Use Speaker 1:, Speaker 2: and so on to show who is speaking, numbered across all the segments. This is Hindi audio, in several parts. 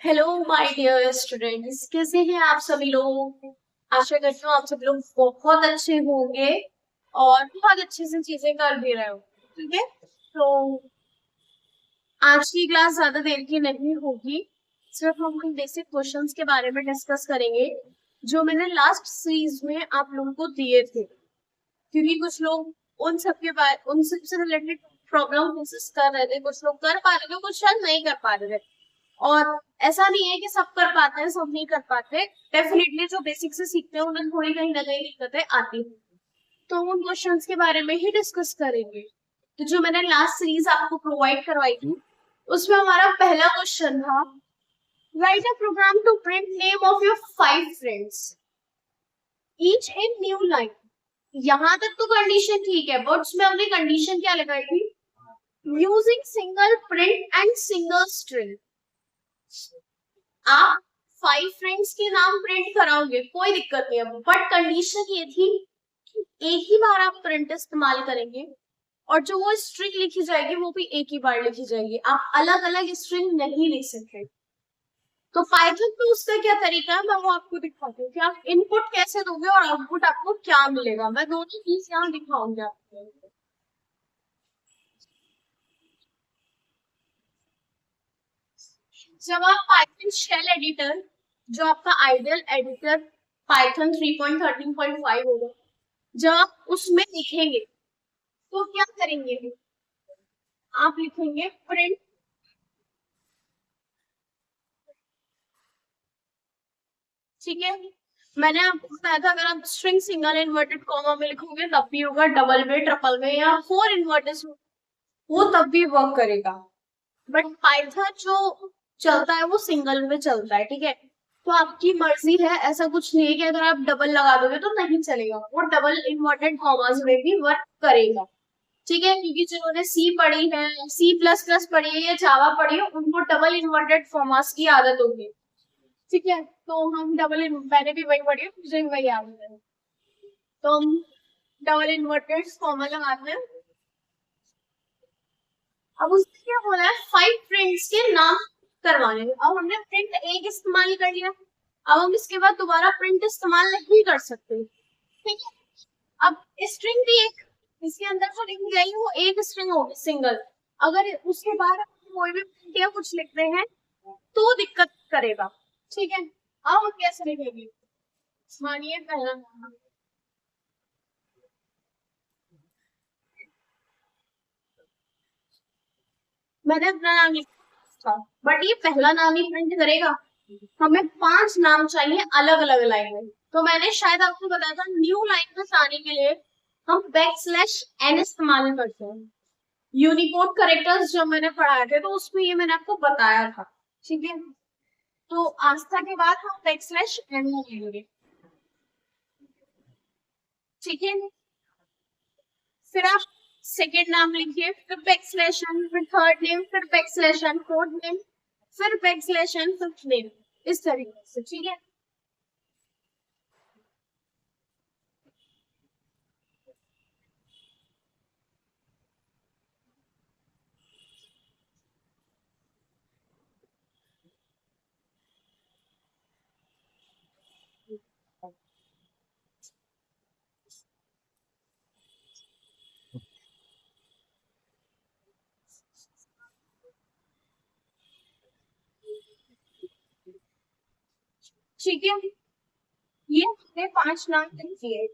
Speaker 1: हेलो माय डियर स्टूडेंट्स, कैसे हैं आप सभी लोग। आशा करती हूँ आप सब लोग बहुत अच्छे होंगे और बहुत अच्छे से चीजें कर भी रहे हो। ठीक है, तो आज की क्लास ज्यादा देर की नहीं होगी। सिर्फ हम कुछ बेसिक क्वेश्चंस के बारे में डिस्कस करेंगे जो मैंने लास्ट सीरीज में आप लोगों को दिए थे, क्योंकि कुछ लोग उन सब से रिलेटेड प्रॉब्लम फेसेस कर रहे थे। कुछ लोग कर पा रहे थे, कुछ शायद नहीं कर पा रहे थे। और ऐसा नहीं है कि सब कर पाते हैं, सब नहीं कर पाते। डेफिनेटली जो बेसिक से सीखते हैं उन्हें थोड़ी कहीं ना कहीं दिक्कतें आती हैं, तो हम उन क्वेश्चंस के बारे में ही डिस्कस करेंगे। तो जो मैंने लास्ट सीरीज आपको प्रोवाइड करवाई थी उसमें हमारा पहला क्वेश्चन था, write a program to print name of your 5 friends each in new line. यहाँ तक तो कंडीशन ठीक है, बट उसमें हमने कंडीशन क्या लगाई थी, using single print and single string. आप 5 फ्रेंड्स के नाम प्रिंट कराओगे कोई दिक्कत नहीं है, बट कंडीशन ये थी कि एक ही बार आप प्रिंट इस्तेमाल करेंगे और जो वो स्ट्रिंग लिखी जाएगी वो भी एक ही बार लिखी जाएगी। आप अलग अलग स्ट्रिंग नहीं लिख सकते। तो पाइथन में उसका क्या तरीका है मैं वो आपको दिखाती हूँ कि आप इनपुट कैसे दोगे और आउटपुट आपको क्या मिलेगा। मैं दोनों चीज यहाँ दिखाऊंगी आपको। जब आप पाइथन शेल एडिटर, जो आपका आइडियल एडिटर पाइथन 3.13.5 होगा, जब आप उसमें लिखेंगे तो क्या करेंगे, आप लिखेंगे प्रिंट। ठीक है, मैंने आपको बताया था अगर आप स्ट्रिंग सिंगल इन्वर्टेड कॉमा में लिखोगे तब भी होगा, डबल में, ट्रिपल में या 4 इन्वर्टेड वो तब भी वर्क करेगा। बट पाइथन जो चलता है वो सिंगल में चलता है। ठीक है, तो आपकी मर्जी है, ऐसा कुछ नहीं है कि अगर आप डबल लगा दोगे तो नहीं चलेगा, वो डबल इन्वर्टेड कॉमास में भी वर्क करेगा। ठीक है, क्योंकि जिन्होंने सी पढ़ी है, सी प्लस प्लस पढ़ी है या जावा पढ़ी है, उनको डबल इन्वर्टेड कॉमास की आदत होगी। ठीक है, तो हम मैंने भी वही पढ़ी है, मुझे भी वही आदत है। तो हम डबल इन्वर्टेड कॉमा लगाते हैं। अब उसने क्या बोला है, 5 फ्रेंड्स के नाम करवाने हैं। अब हमने प्रिंट एक इस्तेमाल कर लिया, अब हम इसके बाद दोबारा प्रिंट इस्तेमाल नहीं कर सकते। ठीक है, अब स्ट्रिंग भी एक, इसके अंदर जो लिखी गई वो एक स्ट्रिंग होगी सिंगल। अगर उसके बाद कोई भी प्रिंट या कुछ लिख रहे हैं तो दिक्कत करेगा। ठीक है, अब हम कैसे लिखेंगे, मानिए पहला नाम, मैंने अपना नाम लिखा, बट ये पहला नाम ही प्रिंट करेगा। हमें 5 नाम चाहिए अलग अलग लाइन में। तो मैंने शायद आपको बताया था, न्यू लाइन में आने के लिए हम \n इस्तेमाल करते हैं। यूनिकोड करेक्टर्स जो मैंने पढ़ाए थे तो उसमें ये मैंने आपको बताया था। ठीक है, तो आस्था के बाद हम \n लेंगे। ठीक है, फिर आप सेकेंड नाम लिखिए, फिर \n, फिर थर्ड नेम, फिर \n, फोर्थ नेम, फिर \n, फिफ्थ नेम, इस तरीके से। ठीक है, ठीक है, ये हमने 5 नाम लिख दिए,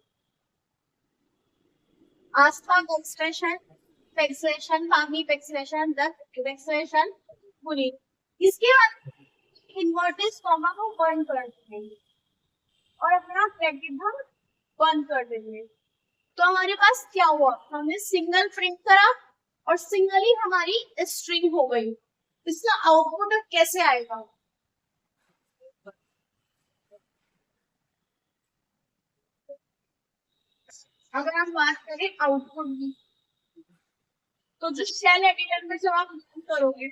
Speaker 1: आस्था वैक्सेशन, वैक्सेशन पामी, वैक्सेशन दत्त, वैक्सेशन पुरी। इसके बाद इन्वर्टेड कॉमा को बंद कर देंगे और अपना ब्रैकेट हम बंद कर देंगे। तो हमारे पास क्या हुआ, हमने सिंगल प्रिंट करा और सिंगल ही हमारी स्ट्रिंग हो गई। इसका आउटपुट कैसे आएगा, अगर हम बात करें आउटपुट की, तो जो शेल एडिटर में जब आप करोगे,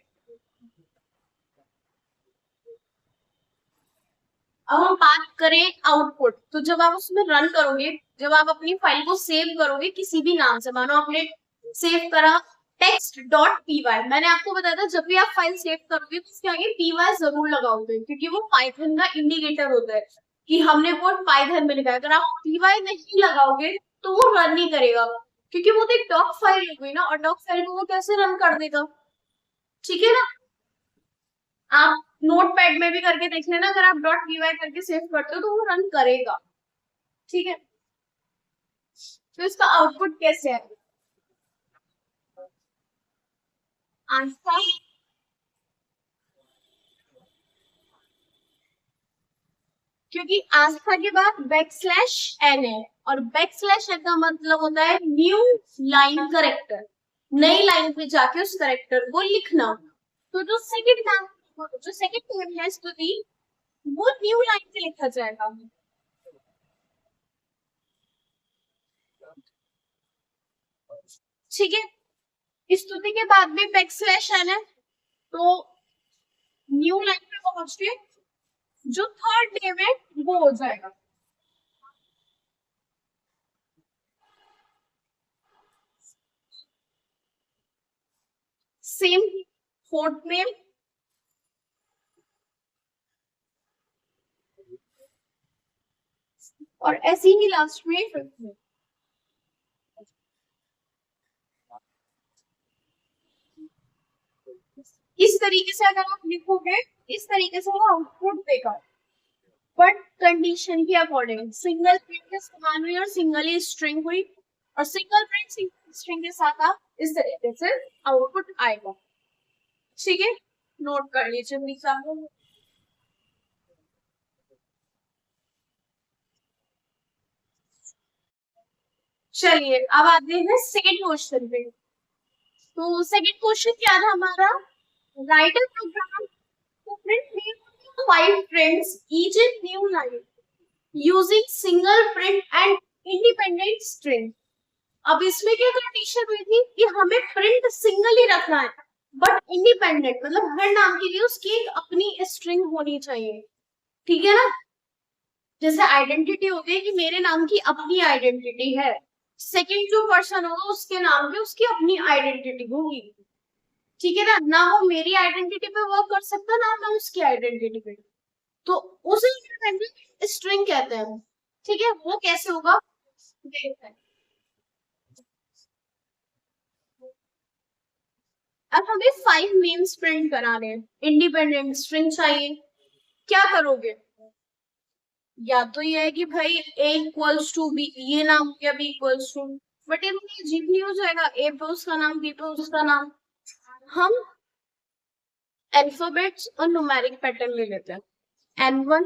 Speaker 1: अब हम बात करें आउटपुट, तो जब आप उसमें रन करोगे, जब आप अपनी फाइल को सेव करोगे किसी भी नाम से, मानो आपने सेव करा टेक्स्ट डॉट पीवाई, मैंने आपको बताया था जब भी आप फाइल सेव करोगे तो उसके आगे पीवाई जरूर लगाओगे, क्योंकि वो पाइथन का इंडिकेटर होता है कि हमने कोड पाइथन में लिखा है। अगर आप पीवाई नहीं लगाओगे तो वो रन नहीं करेगा, क्योंकि वो तो एक डॉक फाइल हो गई ना, और डॉक फाइल को वो कैसे रन कर देगा। ठीक है ना, आप नोटपैड में भी करके देख लेना, अगर आप डॉट पीवाई करके सेव करते हो तो वो रन करेगा। ठीक है, तो इसका आउटपुट कैसे है, आंसर, क्योंकि आस्था के बाद बैक स्लैश एन है, और बैक स्लैश एन का मतलब होता है न्यू लाइन करेक्टर, नई लाइन पे जाके उस करेक्टर को लिखना। तो जो सेकंड नेम है स्तुति, वो न्यू लाइन पे लिखा जाएगा। ठीक है, स्तुति के बाद भी बैक स्लैश एन है, तो न्यू लाइन पे पहुंच के जो थर्ड नेम है वो हो जाएगा। सेम फोर्थ नेम, और ऐसे ही लास्ट में फिफ्थ नेम। इस तरीके से अगर आप लिखोगे, इस तरीके से वो आउटपुट देगा, बट कंडीशन के अकॉर्डिंग। सिंगल प्रिंट के समान हुई और सिंगल ही स्ट्रिंग हुई, और सिंगल प्रिंट सिंगल स्ट्रिंग के साथ आप इस तरीके से आउटपुट आएगा। ठीक है, नोट कर लीजिए प्लीज आप लोग। चलिए अब आते हैं सेकेंड क्वेश्चन पे। तो सेकेंड क्वेश्चन क्या था हमारा, write a program to print name of 5 prints each in new line using single print and independent string। अब इसमें क्या कंडीशन हुई थी कि हमें प्रिंट सिंगल ही रखना है, बट इंडिपेंडेंट, मतलब हर नाम के लिए उसकी एक अपनी स्ट्रिंग होनी चाहिए। ठीक है ना, जैसे आइडेंटिटी होती है कि मेरे नाम की अपनी आइडेंटिटी है, सेकंड जो पर्सन होगा उसके नाम पे उसकी अपनी आइडेंटिटी होगी। ठीक है ना, ना वो मेरी आइडेंटिटी पे वर्क कर सकता, ना मैं उसकी आइडेंटिटी पे, तो उसे इंडिपेंडेंट स्ट्रिंग कहते हैं। ठीक है, वो कैसे होगा देखते हैं। अब हमें 5 नेम्स प्रिंट कराने हैं, इंडिपेंडेंट स्ट्रिंग चाहिए, क्या करोगे, या तो ये है कि भाई ए इक्वल्स टू बी, ये नाम हो गया बी इक्वल्स टू, बट ये अजीब नहीं हो जाएगा, ए पे उसका नाम बी पे उसका नाम। हम अल्फाबेट्स और न्यूमेरिक पैटर्न ले लेते हैं, N1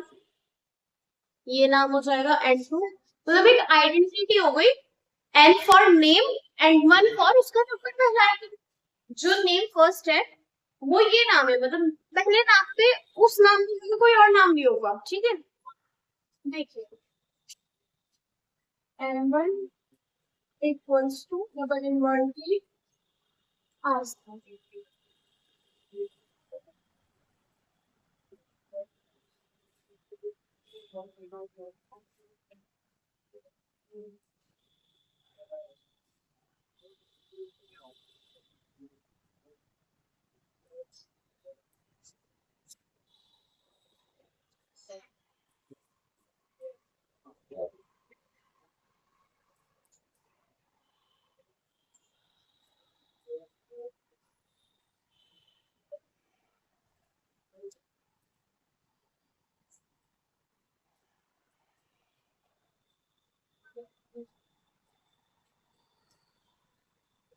Speaker 1: ये नाम हो जाएगा, N2 मतलब एक आइडेंटिटी हो गई, N for name, N1 for उसका नंबर पहला है, जो नेम फर्स्ट है वो ये नाम है, मतलब पहले नाम पे उस नाम में कोई और नाम नहीं होगा। ठीक है, देखिए N1 equals to double inverted की आस्था।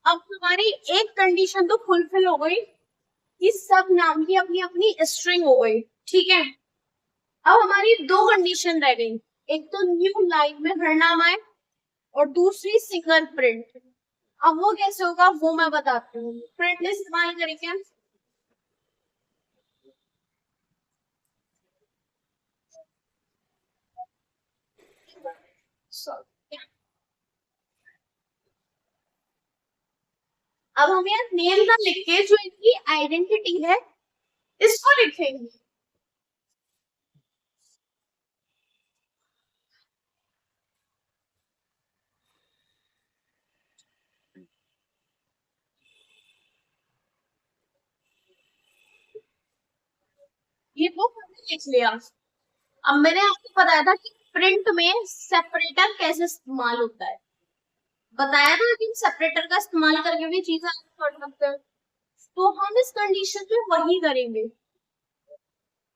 Speaker 1: अब हमारी एक कंडीशन तो फुलफिल हो गई कि सब नाम की अपनी अपनी स्ट्रिंग हो गई। ठीक है, अब हमारी दो कंडीशन रह गई, एक तो न्यू लाइन में हर नाम आए, और दूसरी सिंगल प्रिंट। अब वो कैसे होगा वो मैं बताती हूँ, प्रिंट इस्तेमाल करेंगे। अब हम यहाँ नेम ना लिख के जो इनकी आइडेंटिटी है इसको लिखेंगे। ये वो हमने लिख लिया। अब मैंने आपको बताया था कि प्रिंट में सेपरेटर कैसे इस्तेमाल होता है, बताया था कि सेपरेटर का इस्तेमाल करके भी चीजें कर सकते हैं। तो हम इस कंडीशन में वही करेंगे।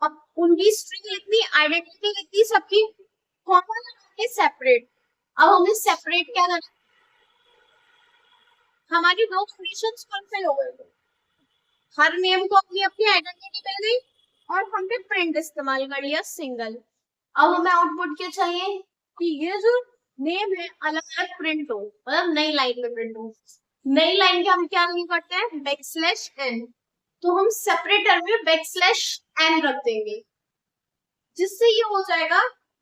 Speaker 1: अब उनकी स्ट्रिंग लिखनी, आइडेंटिटी लिखनी, सबकी कॉमन सेपरेट। अब हमें सेपरेट क्या करना, हमारी दो कंडीशंस फुलफिल हो गई। हर नेम को अपनी अपनी आइडेंटिटी मिल गई और हमने प्रिंट इस्तेमाल कर लिया सिंगल। अब हमें आउटपुट क्या चाहिए कि ये जो नेम है अलग अलग प्रिंट हो, मतलब नई लाइन में प्रिंट हो। नई लाइन के हम क्या नहीं करते हैं, बैकस्लैश एन। तो हम सेपरेटर में बैकस्लैश एन रख देंगे, जिससे ये हो जाएगा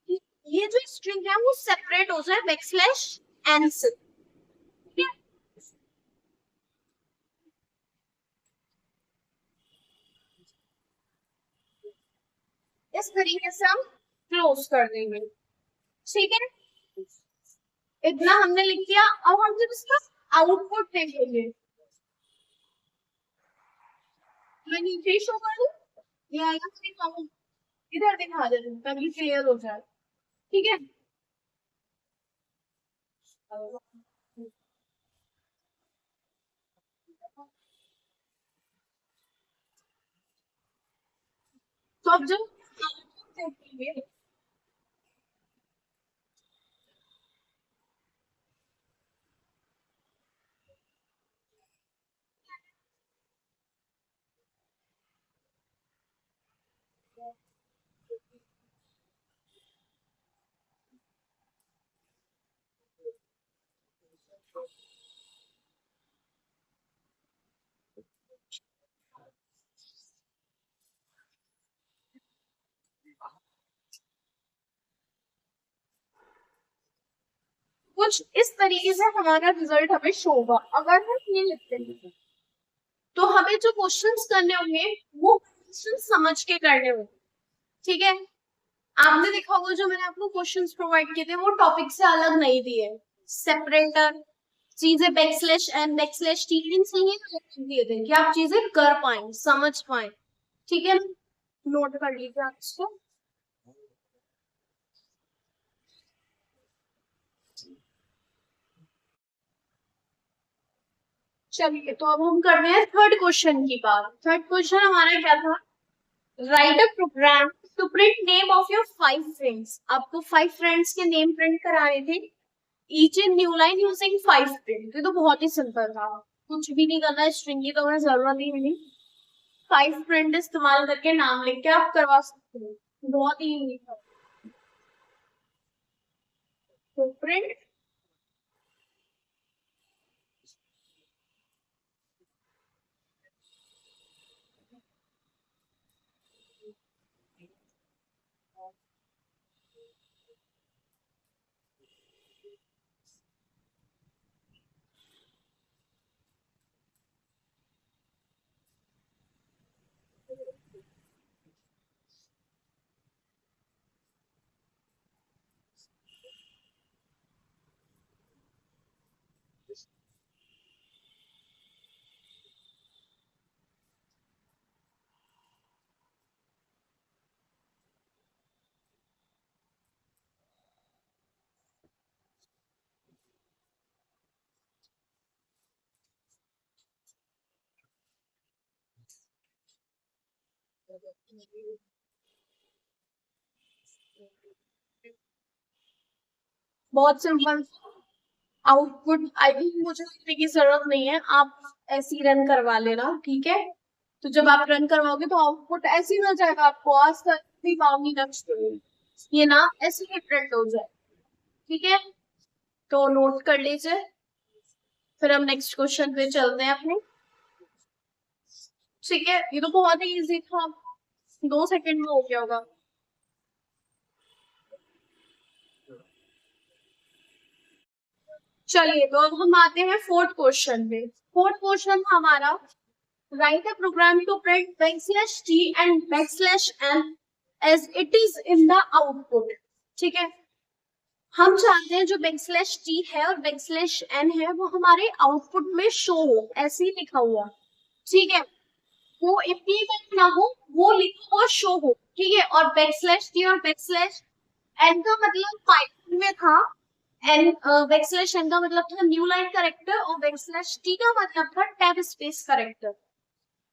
Speaker 1: कि ये जो स्ट्रिंग है वो सेपरेट हो जाए बैकस्लैश एन से। इस तरीके से हम क्लोज कर देंगे। ठीक है, इतना हमने लिख दिया। अब हम जब इसका आउटपुट देखेंगे, मैं नीचे शो कर दूं, ये आएगा सिर्फ आउट, इधर दिखा दे दूं ताकि क्लियर हो जाए। ठीक है, तो अब जब आउटपुट देखेंगे, कुछ इस तरीके से हमारा रिजल्ट हमें शो होगा। अगर हम ये लिखते हैं तो हमें जो क्वेश्चंस करने होंगे वो क्वेश्चन समझ के करने होंगे। ठीक है, आपने देखा होगा जो मैंने आपको क्वेश्चंस प्रोवाइड किए थे वो टॉपिक से अलग नहीं दिए, सेपरेटर, चीजें बैकस्लैश एन बैकस्लैश टी इन से ही दिए थे कि आप चीजें कर पाए, समझ पाए। ठीक है, नोट कर लीजिए आप इसको। चलिए, तो अब हम कर रहे हैं थर्ड क्वेश्चन की बात। थर्ड क्वेश्चन हमारा क्या था, write a program to print name of your 5 friends. आपको 5 फ्रेंड्स के नेम प्रिंट कराने थे, each in new line using 5 print. ये तो बहुत ही सिंपल था, कुछ भी नहीं करना, स्ट्रिंग की तो हमें जरूरत ही नहीं। 5 प्रिंट इस्तेमाल करके नाम लिख के आप करवा सकते हो, बहुत ही यूनिक है। तो प्रिंट बहुत सिंपल आउटपुट। आई थिंक मुझे लिखने की जरूरत नहीं है, आप ऐसे ही रन करवा लेना। ठीक है, तो जब आप रन करवाओगे तो आउटपुट ऐसे ही मिल जाएगा आपको। आज तक भी पाऊंगी नेक्स्ट, ये ना ऐसे ही प्रिंट हो जाए। ठीक है, तो नोट कर लीजिए, फिर हम नेक्स्ट क्वेश्चन पे चलते हैं अपने। ठीक है, ये तो बहुत ही इजी था, 2 सेकंड में हो गया होगा। चलिए, तो अब हम आते हैं फोर्थ क्वेश्चन पे। फोर्थ क्वेश्चन हमारा, write a program to print backslash t and backslash n as it is in the output. ठीक है, हम चाहते हैं जो बैकस्लैश टी है और बैकस्लैश एन है वो हमारे आउटपुट में शो हो, ऐसे ही लिखा हुआ। ठीक है, वो इम्प्लीमेंट ना हो, वो लिखा हुआ शो हो, ठीक है। और बैकस्लैश टी और बैकस्लैश एन का मतलब पाइथन में था, एन बैकस्लैश एन का मतलब था न्यू लाइन करेक्टर, और बैकस्लैश टी का मतलब था टैब स्पेस करेक्टर।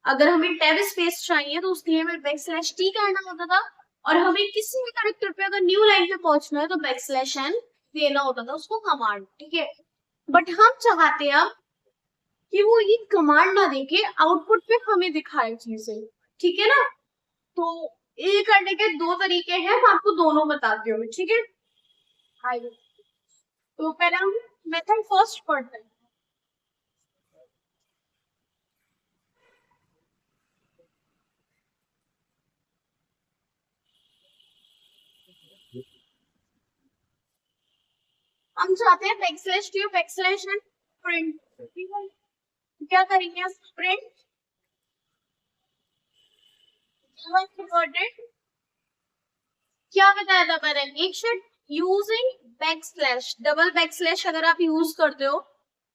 Speaker 1: अगर हमें टैब स्पेस चाहिए तो उसके लिए हमें बैकस्लैश टी करना होता था, और हमें किसी भी करेक्टर पे अगर न्यू लाइन पे पहुंचना है तो बैकस्लैश एन देना होता था उसको कमांड, ठीक है। बट हम चाहते हैं अब कि वो ये कमांड ना देके आउटपुट पे हमें दिखाए चीजें, ठीक है ना। तो ये करने के दो तरीके हैं, मैं आपको दोनों बताती हूँ, ठीक है। आइए, तो पहले हम मेथड फर्स्ट पढ़ते हैं। हम चाहते हैं backslash t backslash n print, ठीक है। तो क्या करेंगे, प्रिंट क्या बताया था मैंने, एक शेड यूजिंग बैकस्लैश, डबल बैकस्लैश अगर आप यूज करते हो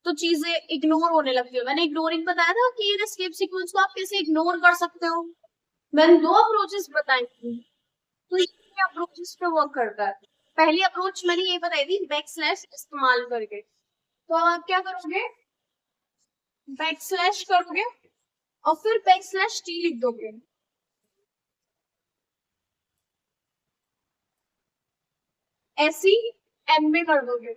Speaker 1: तो चीजें इग्नोर होने लगती है। मैंने इग्नोरिंग बताया था कि एस्केप सीक्वेंस को आप कैसे इग्नोर कर सकते हो। मैंने दो अप्रोचेस बताई थी, तो ये अप्रोचेस पे वर्क करता है। पहली अप्रोच मैंने ये बताई थी बैकस्लैश इस्तेमाल करके। तो आप क्या करोगे, बैकस्लैश करोगे और फिर बैकस्लैश टी लिख दोगे। ऐसी एन में कर दोगे,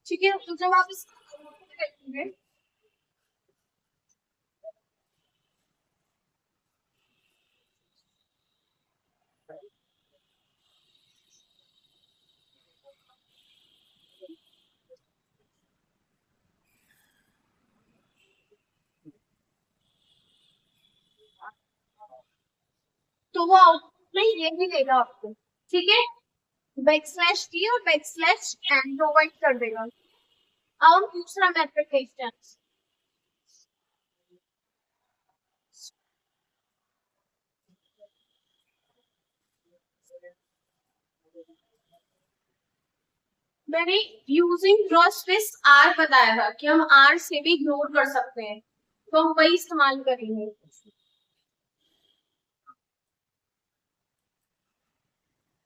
Speaker 1: ठीक है। तो जब आप इस करेंगे, तो वो आउटपुट में यही देगा आपको, ठीक है। बैकस्लैश टी और बैकस्लैश एन प्रोवाइड कर देगा। अब हम दूसरा मेथड देखते हैं। मैंने यूजिंग ड्रॉ स्पेस आर बताया था कि हम आर से भी इग्नोर कर सकते हैं, तो हम वही इस्तेमाल करेंगे।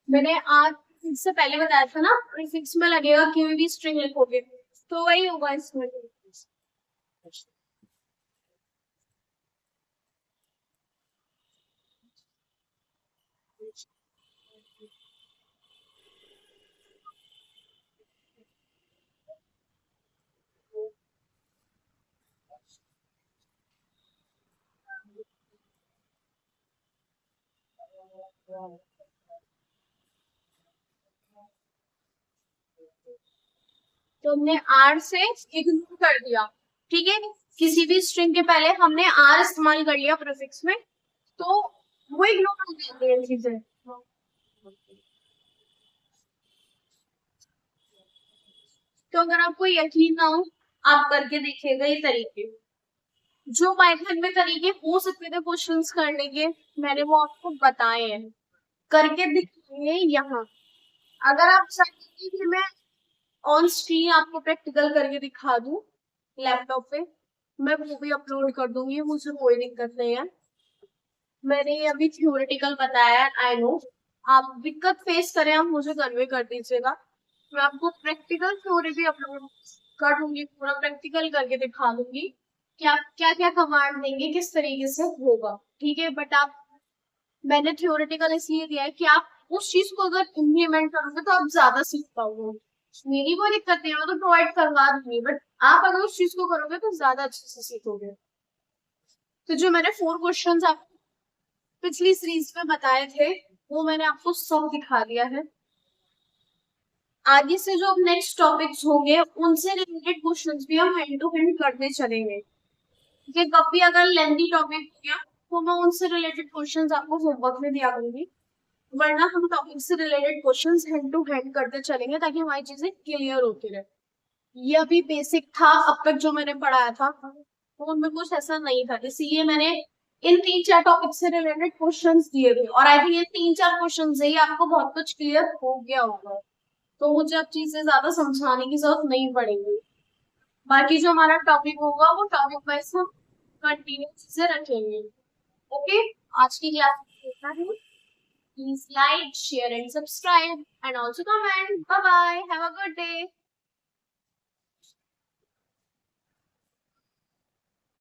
Speaker 1: मैंने आर से पहले बताया था ना, प्रीफिक्स में लगेगा कि भी स्ट्रिंग लिखोगे तो वही होगा इसमें। तो हमने आर से इग्नोर कर दिया, ठीक है। किसी भी स्ट्रिंग के पहले हमने आर इस्तेमाल कर लिया प्रीफिक्स में, तो वो इग्नोर हो जाती है चीजें। तो अगर आपको यकीन ना हो, आप करके देखिएगा ये तरीके, जो पाइथन में तरीके हो सकते थे क्वेश्चंस करने के, मैंने वो आपको बताए हैं, करके दिखाएंगे यहाँ। अगर आप चाहेंगे कि मैं ऑन स्क्रीन आपको प्रैक्टिकल करके दिखा दूं लैपटॉप पे, मैं वो भी अपलोड कर दूंगी, मुझे कोई दिक्कत नहीं है। मैंने ये अभी थ्योरेटिकल बताया, आई नो आप दिक्कत फेस करें आप मुझे कन्वे कर दीजिएगा, मैं आपको प्रैक्टिकल थ्योरी भी अपलोड कर दूंगी, पूरा प्रैक्टिकल करके दिखा दूंगी कि आप क्या क्या कमांड देंगे किस तरीके से होगा, ठीक है। बट आप, मैंने थ्योरेटिकल इसलिए दिया है कि आप उस चीज को अगर इम्प्लीमेंट करोगे तो आप ज्यादा सीख पाओगे। मेरी कोई दिक्कत नहीं है, मैं तो प्रोवाइड करवा दूंगी, बट आप अगर उस चीज को करोगे तो ज्यादा अच्छे से सीखोगे। तो जो मैंने 4 क्वेश्चंस आप पिछली सीरीज में बताए थे वो मैंने आपको सब दिखा दिया है। आगे से जो नेक्स्ट टॉपिक्स होंगे उनसे रिलेटेड क्वेश्चंस भी हम हैंड टू हैंड करते चलेंगे, कि कभी अगर लेंथी टॉपिक हो गया तो मैं उनसे रिलेटेड क्वेश्चंस आपको होमवर्क में दिया करूंगी, वरना हम टॉपिक से related questions hand to hand करते चलेंगे ताकि हमारी चीजें क्लियर होती रहे। ये अभी बेसिक था अब तक जो मैंने पढ़ाया था, तो उनमें कुछ ऐसा नहीं था, इसीलिए मैंने इन 3-4 टॉपिक से रिलेटेड क्वेश्चंस दिए गए और आई थिंक ये 3-4 क्वेश्चन से ही आपको बहुत कुछ क्लियर हो गया होगा, तो मुझे अब चीजें ज्यादा समझाने की जरूरत नहीं पड़ेगी। बाकी जो हमारा टॉपिक होगा वो टॉपिक वाइज हम कंटिन्यू से रखेंगे। ओके, आज की क्लास इतना ही। Please like share and subscribe and also comment. Bye bye, have a good day.